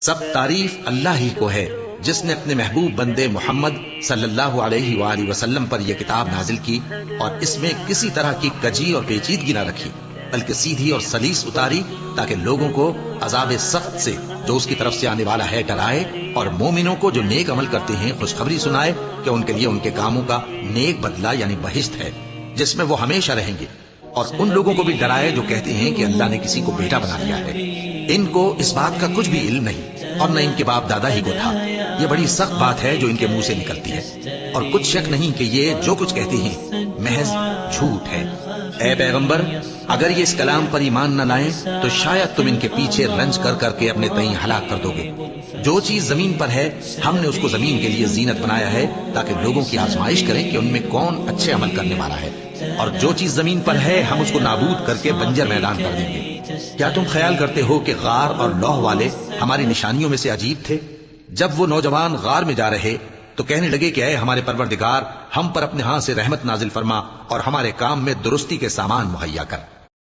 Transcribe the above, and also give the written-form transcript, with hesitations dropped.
سب تعریف اللہ ہی کو ہے جس نے اپنے محبوب بندے محمد صلی اللہ علیہ وآلہ وسلم پر یہ کتاب نازل کی اور اس میں کسی طرح کی کجی اور پیچیدگی نہ رکھی، بلکہ سیدھی اور سلیس اتاری تاکہ لوگوں کو عذاب سخت سے جو اس کی طرف سے آنے والا ہے ڈرائے، اور مومنوں کو جو نیک عمل کرتے ہیں خوشخبری سنائے کہ ان کے لیے ان کے کاموں کا نیک بدلہ یعنی بہشت ہے جس میں وہ ہمیشہ رہیں گے، اور ان لوگوں کو بھی ڈرائے جو کہتے ہیں کہ اللہ نے کسی کو بیٹا بنا لیا ہے۔ ان کو اس بات کا کچھ بھی علم نہیں اور نہ ان کے باپ دادا ہی کو تھا۔ یہ بڑی سخت بات ہے جو ان کے منہ سے نکلتی ہے، اور کچھ شک نہیں کہ یہ جو کچھ کہتے ہیں محض جھوٹ ہے۔ اے پیغمبر، اگر یہ اس کلام پر ایمان نہ لائیں تو شاید تم ان کے پیچھے رنج کر کر کے اپنے تئیں ہلاک کر دو گے۔ جو چیز زمین پر ہے ہم نے اس کو زمین کے لیے زینت بنایا ہے تاکہ لوگوں کی آزمائش کریں کہ ان میں کون اچھے عمل کرنے والا ہے، اور جو چیز زمین پر ہے ہم اس کو نابود کر کے بنجر میدان کر دیں گے۔ کیا تم خیال کرتے ہو کہ غار اور لوح والے ہماری نشانیوں میں سے عجیب تھے؟ جب وہ نوجوان غار میں جا رہے تو کہنے لگے کہ اے ہمارے پروردگار، ہم پر اپنے ہاں سے رحمت نازل فرما اور ہمارے کام میں درستی کے سامان مہیا کر۔